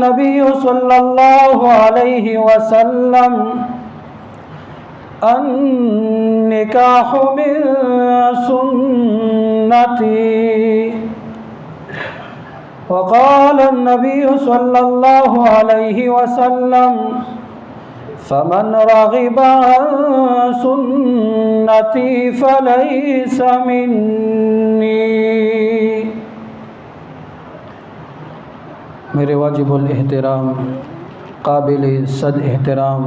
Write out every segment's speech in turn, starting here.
النبي صلى الله عليه وسلم النكاح من سنتي وقال النبي صلى الله عليه وسلم فمن رغب عن سنتي فليس مني۔ میرے واجب الاحترام قابل صد احترام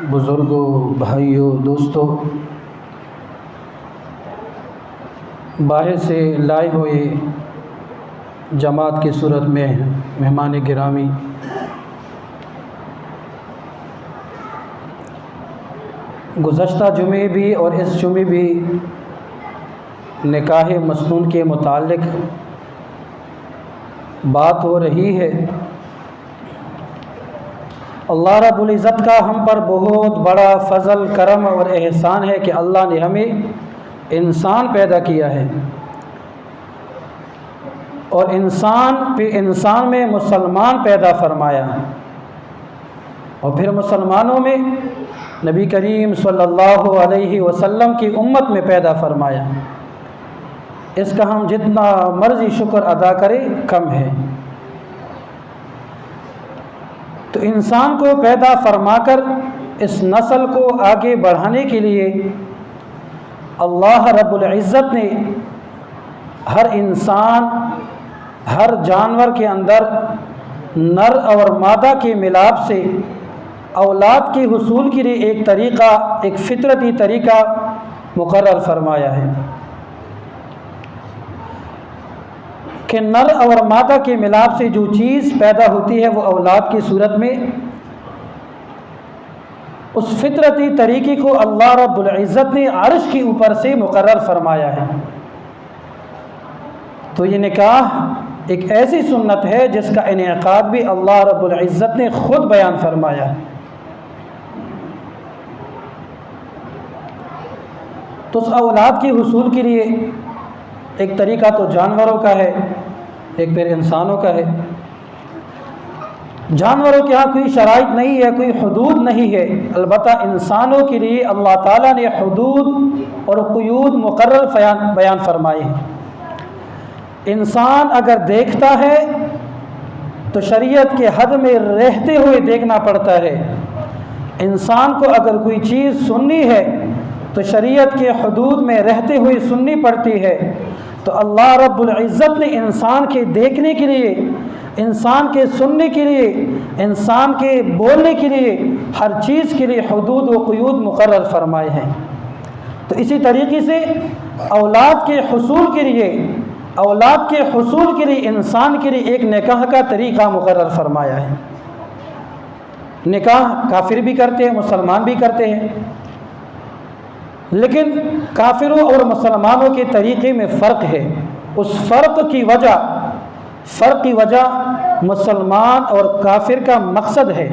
بزرگوں، بھائیوں، دوستوں، باہر سے لائے ہوئے جماعت کی صورت میں مہمان گرامی، گزشتہ جمعے بھی اور اس جمعے بھی نکاح مسنون کے متعلق بات ہو رہی ہے۔ اللہ رب العزت کا ہم پر بہت بڑا فضل، کرم اور احسان ہے کہ اللہ نے ہمیں انسان پیدا کیا ہے، اور انسان میں مسلمان پیدا فرمایا، اور پھر مسلمانوں میں نبی کریم صلی اللہ علیہ وسلم کی امت میں پیدا فرمایا۔ اس کا ہم جتنا مرضی شکر ادا کریں کم ہے۔ تو انسان کو پیدا فرما کر اس نسل کو آگے بڑھانے کے لیے اللہ رب العزت نے ہر انسان، ہر جانور کے اندر نر اور مادہ کے ملاپ سے اولاد کے حصول کے لیے ایک طریقہ، ایک فطرتی طریقہ مقرر فرمایا ہے کہ نر اور مادہ کے ملاپ سے جو چیز پیدا ہوتی ہے وہ اولاد کی صورت میں، اس فطرتی طریقے کو اللہ رب العزت نے عرش کے اوپر سے مقرر فرمایا ہے۔ تو یہ نکاح ایک ایسی سنت ہے جس کا انعقاد بھی اللہ رب العزت نے خود بیان فرمایا ہے۔ تو اس اولاد کے حصول کے لیے ایک طریقہ تو جانوروں کا ہے، ایک پھر انسانوں کا ہے۔ جانوروں کے ہاں کوئی شرائط نہیں ہے، کوئی حدود نہیں ہے، البتہ انسانوں کے لیے اللہ تعالیٰ نے حدود اور قیود مقرر بیان فرمائے ہیں۔ انسان اگر دیکھتا ہے تو شریعت کے حد میں رہتے ہوئے دیکھنا پڑتا ہے، انسان کو اگر کوئی چیز سننی ہے تو شریعت کے حدود میں رہتے ہوئے سننی پڑتی ہے۔ تو اللہ رب العزت نے انسان کے دیکھنے کے لیے، انسان کے سننے کے لیے، انسان کے بولنے کے لیے، ہر چیز کے لیے حدود و قیود مقرر فرمائے ہیں۔ تو اسی طریقے سے اولاد کے حصول کے لیے انسان کے لیے ایک نکاح کا طریقہ مقرر فرمایا ہے۔ نکاح کافر بھی کرتے ہیں، مسلمان بھی کرتے ہیں، لیکن کافروں اور مسلمانوں کے طریقے میں فرق ہے۔ اس فرق کی وجہ مسلمان اور کافر کا مقصد ہے۔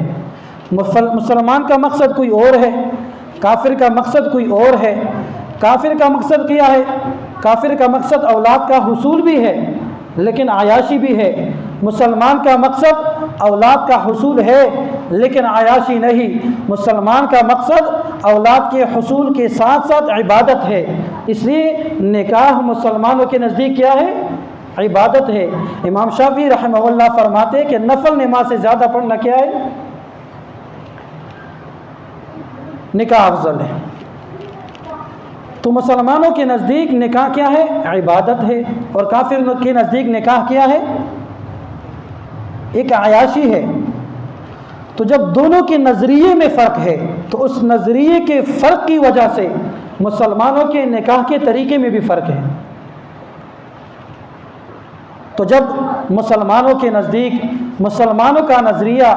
مسلمان کا مقصد کوئی اور ہے، کافر کا مقصد کوئی اور ہے۔ کافر کا مقصد کیا ہے؟ کافر کا مقصد اولاد کا حصول بھی ہے لیکن عیاشی بھی ہے۔ مسلمان کا مقصد اولاد کا حصول ہے لیکن عیاشی نہیں۔ مسلمان کا مقصد اولاد کے حصول کے ساتھ ساتھ عبادت ہے۔ اس لیے نکاح مسلمانوں کے نزدیک کیا ہے؟ عبادت ہے۔ امام شافعی رحمہ اللہ فرماتے ہیں کہ نفل نماز سے زیادہ پڑھنا کیا ہے؟ نکاح افضل ہے۔ تو مسلمانوں کے نزدیک نکاح کیا ہے؟ عبادت ہے، اور کافر کے نزدیک نکاح کیا ہے؟ ایک عیاشی ہے۔ تو جب دونوں کے نظریے میں فرق ہے تو اس نظریے کے فرق کی وجہ سے مسلمانوں کے نکاح کے طریقے میں بھی فرق ہے۔ تو جب مسلمانوں کے نزدیک، مسلمانوں کا نظریہ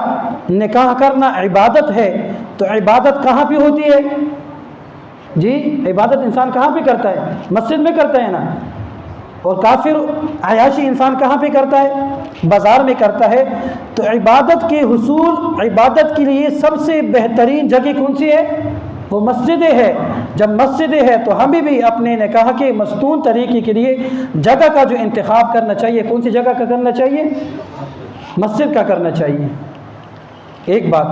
نکاح کرنا عبادت ہے، تو عبادت کہاں پہ ہوتی ہے؟ جی، عبادت انسان کہاں پہ کرتا ہے؟ مسجد میں کرتا ہے نا۔ اور کافر عیاشی انسان کہاں پہ کرتا ہے؟ بازار میں کرتا ہے۔ تو عبادت کے حصول، عبادت کے لیے سب سے بہترین جگہ کون سی ہے؟ وہ مسجدیں ہے۔ جب مسجدیں ہے تو ہمیں بھی اپنے نکاح کے مستون طریقے کے لیے جگہ کا جو انتخاب کرنا چاہیے، کون سی جگہ کا کرنا چاہیے؟ مسجد کا کرنا چاہیے، ایک بات۔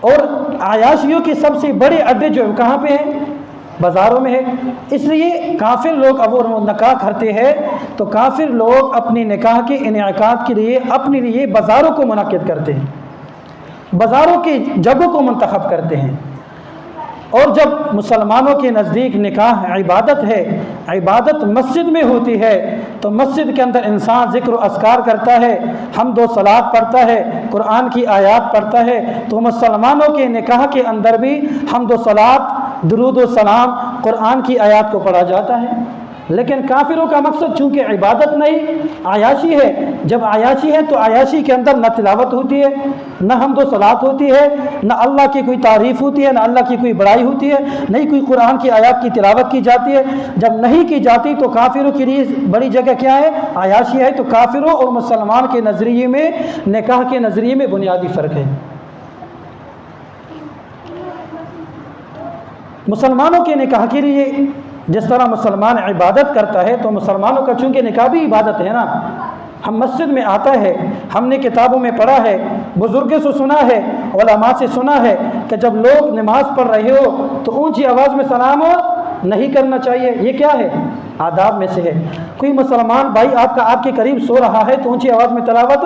اور عیاشیوں کی سب سے بڑے اڈے جو کہاں پہ ہیں؟ بازاروں میں ہے۔ اس لیے کافر لوگ اب وہ نکاح کرتے ہیں تو کافر لوگ اپنی نکاح کے انعقاد کے لیے اپنے لیے بازاروں کو منعقد کرتے ہیں، بازاروں کی جگہوں کو منتخب کرتے ہیں۔ اور جب مسلمانوں کے نزدیک نکاح عبادت ہے، عبادت مسجد میں ہوتی ہے، تو مسجد کے اندر انسان ذکر و اذکار کرتا ہے، حمد و صلات پڑھتا ہے، قرآن کی آیات پڑھتا ہے، تو مسلمانوں کے نکاح کے اندر بھی حمد و صلات، درود و سلام، قرآن کی آیات کو پڑھا جاتا ہے۔ لیکن کافروں کا مقصد چونکہ عبادت نہیں، عیاشی ہے، جب عیاشی ہے تو عیاشی کے اندر نہ تلاوت ہوتی ہے، نہ حمد و صلات ہوتی ہے، نہ اللہ کی کوئی تعریف ہوتی ہے، نہ اللہ کی کوئی بڑائی ہوتی ہے، نہیں کوئی قرآن کی آیات کی تلاوت کی جاتی ہے۔ جب نہیں کی جاتی تو کافروں کے لیے بڑی جگہ کیا ہے؟ عیاشی ہے۔ تو کافروں اور مسلمان کے نظریے میں، نکاح کے نظریے میں بنیادی فرق ہے۔ مسلمانوں کے نکاح کے لیے جس طرح مسلمان عبادت کرتا ہے تو مسلمانوں کا چونکہ نکاح بھی عبادت ہے نا، ہم مسجد میں آتا ہے، ہم نے کتابوں میں پڑھا ہے، بزرگوں سے سنا ہے، علماء سے سنا ہے کہ جب لوگ نماز پڑھ رہے ہو تو اونچی آواز میں سلام نہیں کرنا چاہیے۔ یہ کیا ہے؟ آداب میں سے ہے۔ کوئی مسلمان بھائی آپ کے قریب سو رہا ہے تو اونچی آواز میں تلاوت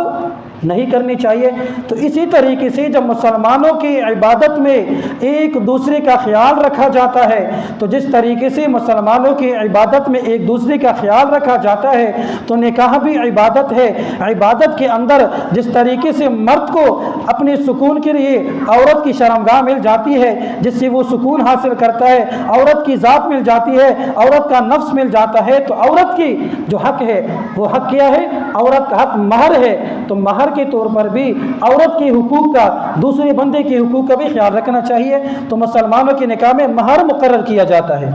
نہیں کرنی چاہیے۔ تو اسی طریقے سے جب مسلمانوں کی عبادت میں ایک دوسرے کا خیال رکھا جاتا ہے، تو جس طریقے سے مسلمانوں کی عبادت میں ایک دوسرے کا خیال رکھا جاتا ہے تو نکاح بھی عبادت ہے۔ عبادت کے اندر جس طریقے سے مرد کو اپنے سکون کے لیے عورت کی شرمگاہ مل جاتی ہے، جس سے وہ سکون حاصل کرتا ہے، عورت کی ذات مل جاتی ہے، عورت کا نفس مل جاتا ہے، تو عورت کی جو حق ہے وہ حق کیا ہے؟ عورت کا حق مہر ہے۔ تو مہر کے طور پر بھی عورت کے حقوق کا، دوسرے بندے کے حقوق کا بھی خیال رکھنا چاہیے۔ تو مسلمانوں کے نکاح میں مہر مقرر کیا جاتا ہے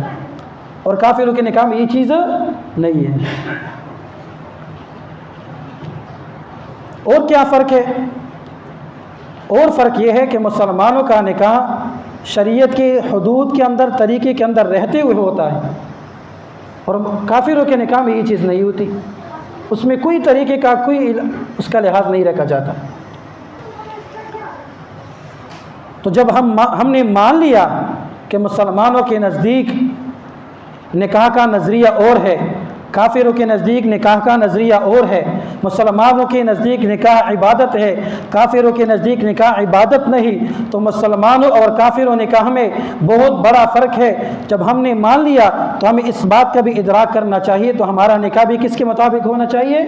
اور کافروں کے نکاح میں یہ چیز نہیں ہے۔ اور کیا فرق ہے؟ اور فرق یہ ہے کہ مسلمانوں کا نکاح شریعت کے حدود کے اندر، طریقے کے اندر رہتے ہوئے ہوتا ہے، اور کافروں کے نکاح میں یہ چیز نہیں ہوتی، اس میں کوئی طریقے کا کوئی اس کا لحاظ نہیں رکھا جاتا۔ تو جب ہم نے مان لیا کہ مسلمانوں کے نزدیک نکاح کا نظریہ اور ہے، کافروں کے نزدیک نکاح کا نظریہ اور ہے، مسلمانوں کے نزدیک نکاح عبادت ہے، کافروں کے نزدیک نکاح عبادت نہیں، تو مسلمانوں اور کافروں نکاح میں بہت بڑا فرق ہے۔ جب ہم نے مان لیا تو ہمیں اس بات کا بھی ادراک کرنا چاہیے، تو ہمارا نکاح بھی کس کے مطابق ہونا چاہیے؟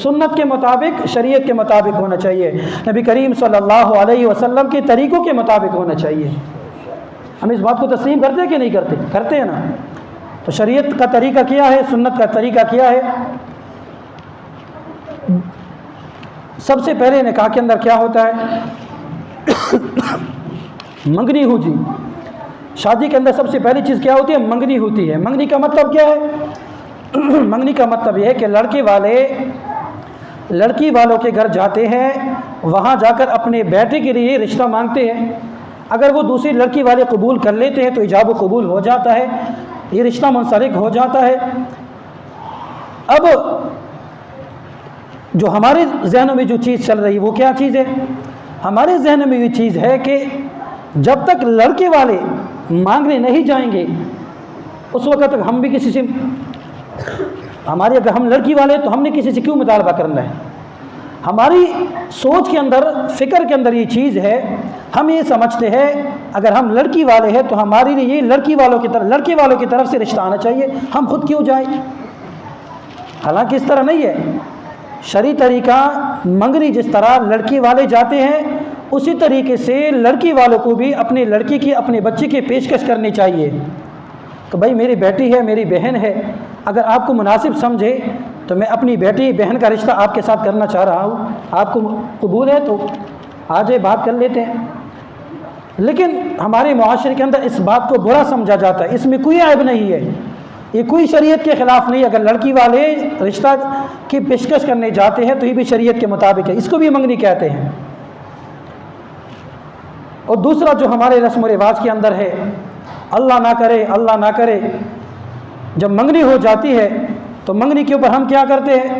سنت کے مطابق، شریعت کے مطابق ہونا چاہیے، نبی کریم صلی اللہ علیہ وسلم کے طریقوں کے مطابق ہونا چاہیے۔ ہم اس بات کو تسلیم کرتے ہیں کہ نہیں کرتے؟ کرتے ہیں نا۔ تو شریعت کا طریقہ کیا ہے؟ سنت کا طریقہ کیا ہے؟ سب سے پہلے نکاح کے اندر کیا ہوتا ہے؟ منگنی ہوتی۔ شادی کے اندر سب سے پہلی چیز کیا ہوتی ہے؟ منگنی ہوتی ہے۔ منگنی کا مطلب کیا ہے؟ منگنی کا مطلب یہ ہے کہ لڑکی والوں کے گھر جاتے ہیں، وہاں جا کر اپنے بیٹے کے لیے رشتہ مانگتے ہیں۔ اگر وہ دوسری لڑکی والے قبول کر لیتے ہیں تو ایجاب و قبول ہو جاتا ہے، یہ رشتہ منسلک ہو جاتا ہے۔ اب جو ہمارے ذہنوں میں جو چیز چل رہی ہے وہ کیا چیز ہے؟ ہمارے ذہن میں یہ چیز ہے کہ جب تک لڑکے والے مانگنے نہیں جائیں گے اس وقت تک ہم بھی کسی سے، ہماری اگر ہم لڑکی والے تو ہم نے کسی سے کیوں مطالبہ کرنا ہے؟ ہماری سوچ کے اندر، فکر کے اندر یہ چیز ہے، ہم یہ سمجھتے ہیں اگر ہم لڑکی والے ہیں تو ہمارے لیے لڑکے والوں کی طرف سے رشتہ آنا چاہیے، ہم خود کیوں جائیں؟ حالانکہ اس طرح نہیں ہے۔ شرعی طریقہ منگنی جس طرح لڑکی والے جاتے ہیں اسی طریقے سے لڑکی والوں کو بھی اپنے لڑکی کی، اپنے بچے کی پیشکش کرنی چاہیے کہ بھائی میری بیٹی ہے، میری بہن ہے، اگر آپ کو مناسب سمجھے تو میں اپنی بیٹی بہن کا رشتہ آپ کے ساتھ کرنا چاہ رہا ہوں، آپ کو قبول ہے تو آ جائے، بات کر لیتے ہیں۔ لیکن ہمارے معاشرے کے اندر اس بات کو برا سمجھا جاتا ہے، اس میں کوئی عیب نہیں ہے، یہ کوئی شریعت کے خلاف نہیں۔ اگر لڑکی والے رشتہ کی پیشکش کرنے جاتے ہیں تو یہ بھی شریعت کے مطابق ہے، اس کو بھی منگنی کہتے ہیں۔ اور دوسرا جو ہمارے رسم و رواج کے اندر ہے، اللہ نہ کرے جب منگنی ہو جاتی ہے تو منگنی کے اوپر ہم کیا کرتے ہیں؟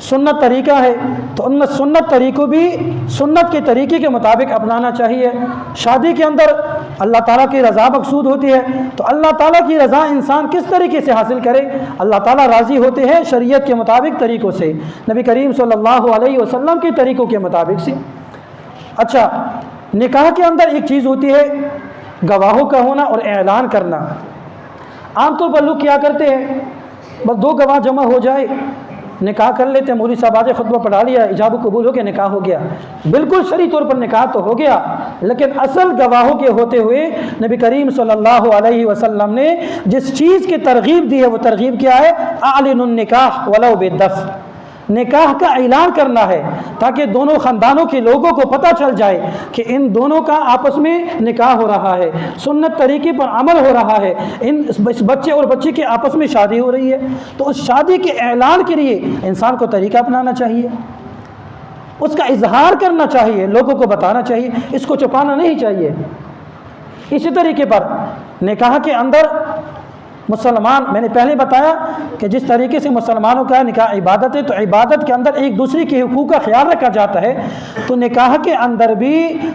سنت طریقہ ہے تو ان میں سنت طریقوں بھی سنت کے طریقے کے مطابق اپنانا چاہیے۔ شادی کے اندر اللہ تعالیٰ کی رضا مقصود ہوتی ہے، تو اللہ تعالیٰ کی رضا انسان کس طریقے سے حاصل کرے؟ اللہ تعالیٰ راضی ہوتے ہیں شریعت کے مطابق طریقوں سے، نبی کریم صلی اللہ علیہ وسلم کے طریقوں کے مطابق سے۔ اچھا، نکاح کے اندر ایک چیز ہوتی ہے گواہوں کا ہونا اور اعلان کرنا۔ عام طور پر لوگ کیا کرتے ہیں، بس 2 گواہ جمع ہو جائے نکاح کر لیتے ہیں، مولوی صاحب آج خطبہ پڑھا لیا، ایجاب و قبول ہو کے نکاح ہو گیا۔ بالکل شرعی طور پر نکاح تو ہو گیا، لیکن اصل گواہوں کے ہوتے ہوئے نبی کریم صلی اللہ علیہ وسلم نے جس چیز کی ترغیب دی ہے وہ ترغیب کیا ہے؟ اعلنوا النکاح ولو بالدف، نکاح کا اعلان کرنا ہے تاکہ دونوں خاندانوں کے لوگوں کو پتہ چل جائے کہ ان دونوں کا آپس میں نکاح ہو رہا ہے، سنت طریقے پر عمل ہو رہا ہے، اس بچے اور بچی کے آپس میں شادی ہو رہی ہے۔ تو اس شادی کے اعلان کے لیے انسان کو طریقہ اپنانا چاہیے، اس کا اظہار کرنا چاہیے، لوگوں کو بتانا چاہیے، اس کو چھپانا نہیں چاہیے۔ اسی طریقے پر نکاح کے اندر مسلمان، میں نے پہلے بتایا کہ جس طریقے سے مسلمانوں کا نکاح عبادت ہے، تو عبادت کے اندر ایک دوسرے کے حقوق کا خیال رکھا جاتا ہے، تو نکاح کے اندر بھی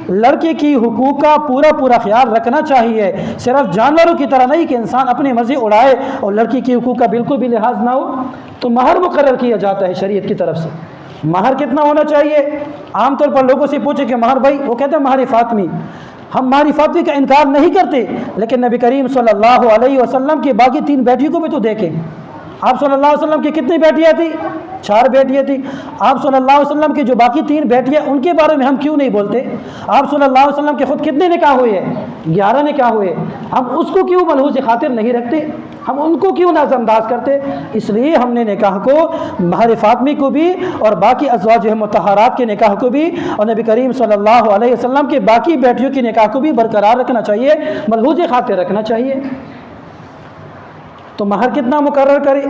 لڑکے کی حقوق کا پورا خیال رکھنا چاہیے۔ صرف جانوروں کی طرح نہیں کہ انسان اپنے مزے اڑائے اور لڑکی کے حقوق کا بالکل بھی لحاظ نہ ہو۔ تو مہر مقرر کیا جاتا ہے شریعت کی طرف سے۔ مہر کتنا ہونا چاہیے؟ عام طور پر لوگوں سے پوچھے کہ مہر بھائی، وہ کہتے ہیں مہر فاطمی۔ ہم مہر فاطمی کا انکار نہیں کرتے، لیکن نبی کریم صلی اللہ علیہ وسلم کی باقی 3 بیٹیوں کو بھی تو دیکھیں۔ آپ صلی اللہ علیہ وسلم کی کتنی بیٹیاں تھیں؟ 4 بیٹیاں تھیں۔ آپ صلی اللہ علیہ وسلم کی جو باقی 3 بیٹیاں، ان کے بارے میں ہم کیوں نہیں بولتے؟ آپ صلی اللہ علیہ وسلم کے خود کتنے نکاح ہوئے ہیں؟ 11 نکاح ہوئے۔ ہم اس کو کیوں ملحوظ خاطر نہیں رکھتے؟ ہم ان کو کیوں نظر انداز کرتے؟ اس لیے ہم نے نکاح کو، مہر فاطمی کو بھی اور باقی ازواج مطہرات کے نکاح کو بھی اور نبی کریم صلی اللہ علیہ وسلم کے باقی بیٹیوں کے نکاح کو بھی برقرار رکھنا چاہیے، ملحوظ خاطر رکھنا چاہیے۔ تو مہر کتنا مقرر کرے؟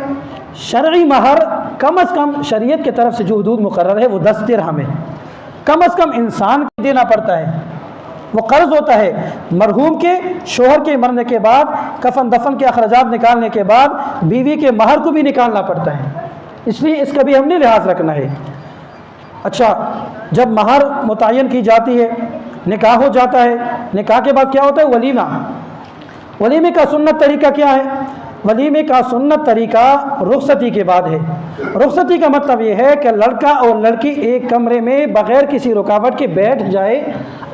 شرعی مہر کم از کم شریعت کی طرف سے جو حدود مقرر ہے وہ 10 درہم ہے، کم از کم انسان کو دینا پڑتا ہے۔ وہ قرض ہوتا ہے مرحوم کے شوہر کے مرنے کے بعد، کفن دفن کے اخراجات نکالنے کے بعد بیوی کے مہر کو بھی نکالنا پڑتا ہے، اس لیے اس کا بھی ہم نے لحاظ رکھنا ہے۔ اچھا، جب مہر متعین کی جاتی ہے، نکاح ہو جاتا ہے، نکاح کے بعد کیا ہوتا ہے؟ ولیمہ۔ ولیمے کا سنت طریقہ کیا ہے؟ ولیمے کا سنت طریقہ رخصتی کے بعد ہے۔ رخصتی کا مطلب یہ ہے کہ لڑکا اور لڑکی ایک کمرے میں بغیر کسی رکاوٹ کے بیٹھ جائے،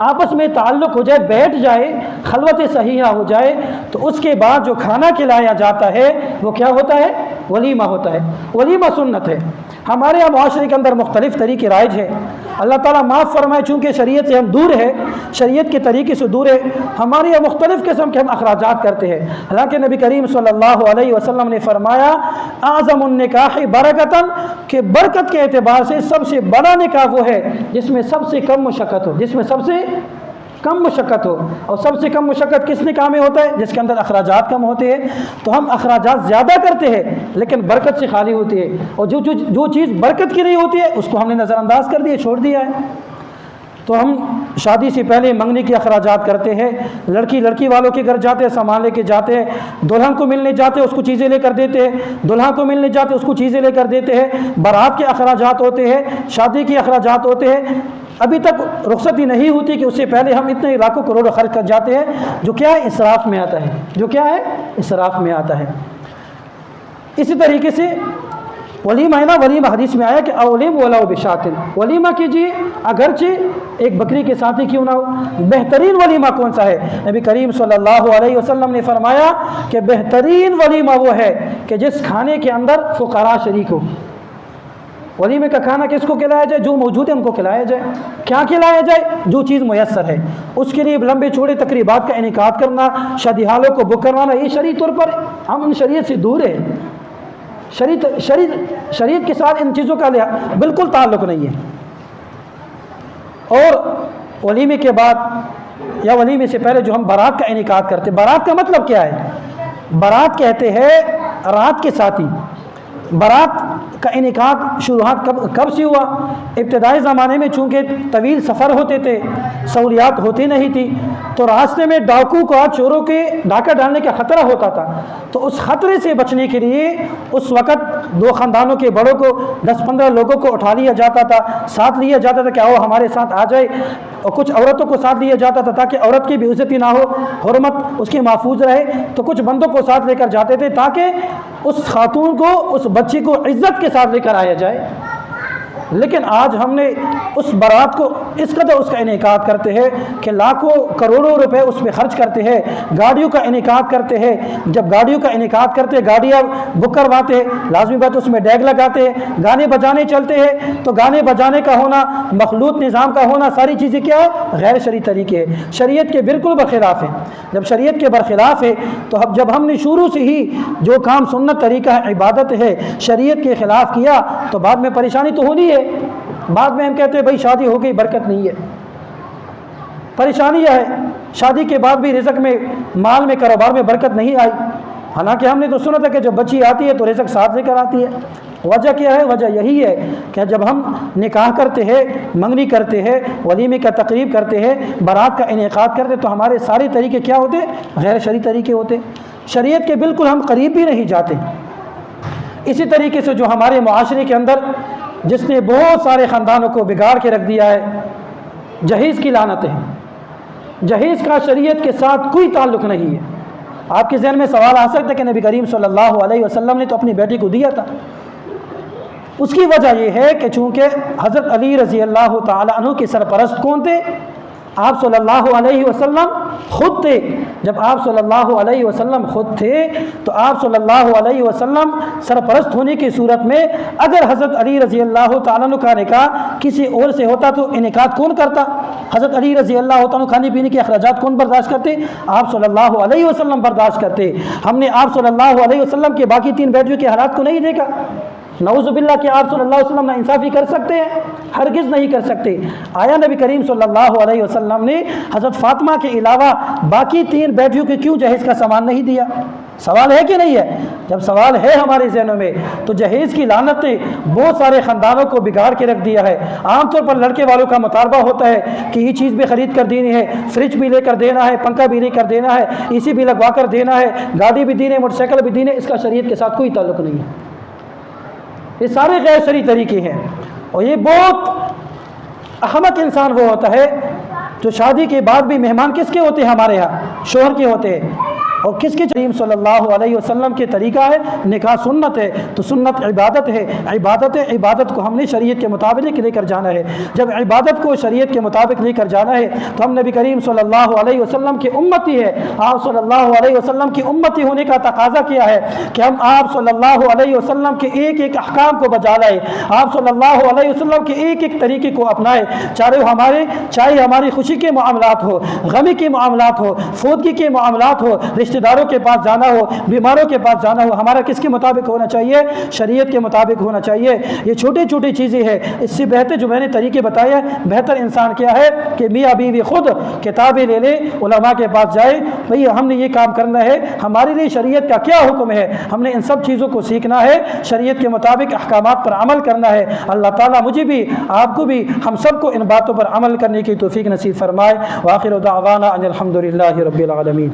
آپس میں تعلق ہو جائے، بیٹھ جائے، خلوت صحیحہ ہو جائے، تو اس کے بعد جو کھانا کھلایا جاتا ہے وہ کیا ہوتا ہے؟ ولیمہ ہوتا ہے۔ ولیمہ سنت ہے۔ ہمارے یہاں معاشرے کے اندر مختلف طریقے رائج ہیں، اللہ تعالیٰ معاف فرمائے، چونکہ شریعت سے ہم دور ہے، شریعت کے طریقے سے دور ہے، ہمارے یہاں مختلف قسم کے ہم اخراجات کرتے ہیں۔ حالانکہ نبی کریم صلی اللہ علیہ وسلم نے فرمایا اعظم النکاح برکتاً، کہ برکت کے اعتبار سے سب سے بڑا نکاح وہ ہے جس میں سب سے کم مشقت ہو، جس میں سب سے کم مشقت ہو۔ اور سب سے کم مشقت کس نکاح میں ہوتا ہے؟ جس کے اندر اخراجات کم ہوتے ہیں۔ تو ہم اخراجات زیادہ کرتے ہیں لیکن برکت سے خالی ہوتی ہے، اور جو چیز برکت کی نہیں ہوتی ہے اس کو ہم نے نظر انداز کر دیا، چھوڑ دیا ہے۔ تو ہم شادی سے پہلے منگنی کے اخراجات کرتے ہیں، لڑکی والوں کے گھر جاتے ہیں، سامان لے کے جاتے ہیں، دلہن کو ملنے جاتے ہیں اس کو چیزیں لے کر دیتے ہیں، دلہا کو ملنے جاتے ہیں اس کو چیزیں لے کر دیتے ہیں، بارات کے اخراجات ہوتے ہیں، شادی کے اخراجات ہوتے ہیں۔ ابھی تک رخصتی نہیں ہوتی کہ اس سے پہلے ہم اتنے لاکھوں کروڑوں خرچ کر جاتے ہیں، جو کیا ہے؟ اسراف میں آتا ہے، جو کیا ہے؟ اسراف میں آتا ہے۔ اسی طریقے سے ولیمہ ہے نا، ولیمہ حدیث میں آیا کہ اولیم ولو بشاتن، ولیمہ کیجیے اگرچہ ایک بکری کے ساتھ ہی کیوں نہ ہو۔ بہترین ولیمہ کون سا ہے؟ نبی کریم صلی اللہ علیہ وسلم نے فرمایا کہ بہترین ولیمہ وہ ہے کہ جس کھانے کے اندر فقراء شریک ہو۔ ولیمے کا کھانا کس کو کھلایا جائے؟ جو موجود ہے ان کو کھلایا جائے۔ کیا کھلایا جائے؟ جو چیز میسر ہے۔ اس کے لیے لمبے چوڑے تقریبات کا انعقاد کرنا، شادی ہالوں کو بک کروانا، یہ شرعی طور پر ہم ان شریعت سے دور ہیں، شریعت کے ساتھ ان چیزوں کا بالکل تعلق نہیں ہے۔ اور ولیمے کے بعد یا ولیمے سے پہلے جو ہم بارات کا انعقاد کرتے ہیں، بارات کا مطلب کیا ہے؟ بارات کہتے ہیں رات کے ساتھی۔ بارات کا انعقاد شروعات کب سے ہوا؟ ابتدائی زمانے میں چونکہ طویل سفر ہوتے تھے، سہولیات ہوتی نہیں تھی، تو راستے میں ڈاکو کا چوروں کے ڈاکہ ڈالنے کا خطرہ ہوتا تھا۔ تو اس خطرے سے بچنے کے لیے اس وقت دو خاندانوں کے بڑوں کو 10-15 لوگوں کو اٹھا لیا جاتا تھا، ساتھ لیا جاتا تھا کہ آؤ ہمارے ساتھ آ جائے، اور کچھ عورتوں کو ساتھ لیا جاتا تھا تاکہ عورت کی بھی عزتی نہ ہو، حرمت اس کی محفوظ رہے، تو کچھ بندوں کو ساتھ لے کر جاتے تھے تاکہ اس خاتون کو، اس بچی کو عزت کے ساتھ لے کر آیا جائے۔ لیکن آج ہم نے اس برات کو اس قدر اس کا انعقاد کرتے ہیں کہ لاکھوں کروڑوں روپے اس پہ خرچ کرتے ہیں، گاڑیوں کا انعقاد کرتے ہیں۔ جب گاڑیوں کا انعقاد کرتے ہیں، گاڑیاں بک کرواتے ہیں، لازمی بات اس میں ڈیگ لگاتے ہیں، گانے بجانے چلتے ہیں، تو گانے بجانے کا ہونا، مخلوط نظام کا ہونا، ساری چیزیں کیا ہے؟ غیر شرعی طریقے ہیں، شریعت کے بالکل برخلاف ہیں۔ جب شریعت کے برخلاف ہے تو جب ہم نے شروع سے ہی جو کام سنت طریقہ ہے، عبادت ہے، شریعت کے خلاف کیا تو بعد میں پریشانی تو ہونی ہے۔ بعد میں ہم کہتے ہیں بھائی شادی ہو گئی، برکت نہیں ہے، پریشانی ہے، شادی کے بعد بھی رزق میں، مال میں، کاروبار میں برکت نہیں آئی۔ حالانکہ ہم نے تو سنا تھا کہ جب بچی آتی ہے تو رزق ساتھ لے کر آتی ہے۔ وجہ کیا ہے؟ وجہ یہی ہے کہ جب ہم نکاح کرتے ہیں، منگنی کرتے ہیں، ولیمے کا تقریب کرتے ہیں، بارات کا انعقاد کرتے ہیں، تو ہمارے سارے طریقے کیا ہوتے؟ غیر شرعی طریقے ہوتے، شریعت کے بالکل ہم قریب بھی نہیں جاتے۔ اسی طریقے سے جو ہمارے معاشرے کے اندر جس نے بہت سارے خاندانوں کو بگاڑ کے رکھ دیا ہے، جہیز کی لعنت ہے۔ جہیز کا شریعت کے ساتھ کوئی تعلق نہیں ہے۔ آپ کے ذہن میں سوال آ سکتا ہے کہ نبی کریم صلی اللہ علیہ وسلم نے تو اپنی بیٹی کو دیا تھا۔ اس کی وجہ یہ ہے کہ چونکہ حضرت علی رضی اللہ تعالی عنہ کے سرپرست کون تھے؟ آپ صلی اللہ علیہ وسلم خود تھے۔ جب آپ صلی اللہ علیہ وسلم خود تھے تو آپ صلی اللہ علیہ وسلم سرپرست ہونے کی صورت میں اگر حضرت علی رضی اللہ تعالیٰ عنہ کا نکاح کسی اور سے ہوتا تو انعقاد کون کرتا؟ حضرت علی رضی اللہ تعالیٰ عنہ کھانے پینے کے اخراجات کون برداشت کرتے؟ آپ صلی اللہ علیہ وسلم برداشت کرتے۔ ہم نے آپ صلی اللہ علیہ وسلم کے باقی 3 بیٹیوں کے حالات کو نہیں دیکھا۔ نعوذ باللہ کہ آپ صلی اللہ علیہ وسلم نا انصافی کر سکتے ہیں؟ ہرگز نہیں کر سکتے۔ آیا نبی کریم صلی اللہ علیہ وسلم نے حضرت فاطمہ کے علاوہ باقی 3 بیٹیوں کے کیوں جہیز کا سامان نہیں دیا؟ سوال ہے کہ نہیں ہے؟ جب سوال ہے ہمارے ذہنوں میں تو جہیز کی لعنت نے بہت سارے خاندانوں کو بگاڑ کے رکھ دیا ہے۔ عام طور پر لڑکے والوں کا مطالبہ ہوتا ہے کہ یہ چیز بھی خرید کر دینی ہے، فریج بھی لے کر دینا ہے، پنکھا بھی لے کر دینا ہے، اے سی بھی لگوا کر دینا ہے، گاڑی بھی دینی ہے، موٹر سائیکل بھی دینی ہے۔ اس کا شریعت کے ساتھ کوئی تعلق نہیں ہے۔ یہ سارے غیر شرعی طریقے ہیں۔ اور یہ بہت احمق انسان وہ ہوتا ہے جو شادی کے بعد بھی مہمان کس کے ہوتے ہیں؟ ہمارے ہاں شوہر کے ہوتے ہیں۔ اور کس کے؟ کریم صلی اللہ علیہ وسلم کے طریقہ ہے، نکاح سنت ہے، تو سنت عبادت ہے، عبادت کو ہم نے شریعت کے مطابق لے کر جانا ہے۔ جب عبادت کو شریعت کے مطابق لے کر جانا ہے تو ہم نبی کریم صلی اللہ علیہ وسلم کے امتی ہے۔ آپ صلی اللہ علیہ وسلم کی امتی ہونے کا تقاضا کیا ہے کہ ہم آپ صلی اللہ علیہ وسلم کے ایک ایک احکام کو بجا لائیں، آپ صلی اللہ علیہ وسلم کے ایک ایک طریقے کو اپنائیں، چاہے ہماری خوشی کے معاملات ہو، غمی کے معاملات ہو، فوتگی کے معاملات ہو، رشتہ داروں کے پاس جانا ہو، بیماروں کے پاس جانا ہو، ہمارا کس کے مطابق ہونا چاہیے؟ شریعت کے مطابق ہونا چاہیے۔ یہ چھوٹی چھوٹی چیزیں ہیں، اس سے بہتر جو میں نے طریقے بتائے ہیں، بہتر انسان کیا ہے کہ میاں بیوی خود کتابیں لے لے، علماء کے پاس جائے، بھئی ہم نے یہ کام کرنا ہے، ہمارے لیے شریعت کا کیا حکم ہے، ہم نے ان سب چیزوں کو سیکھنا ہے، شریعت کے مطابق احکامات پر عمل کرنا ہے۔ اللہ تعالیٰ مجھے بھی، آپ کو بھی، ہم سب کو ان باتوں پر عمل کرنے کی توفیق نصیب فرمائے۔ وآخر دعوانا ان الحمد للہ رب العالمین۔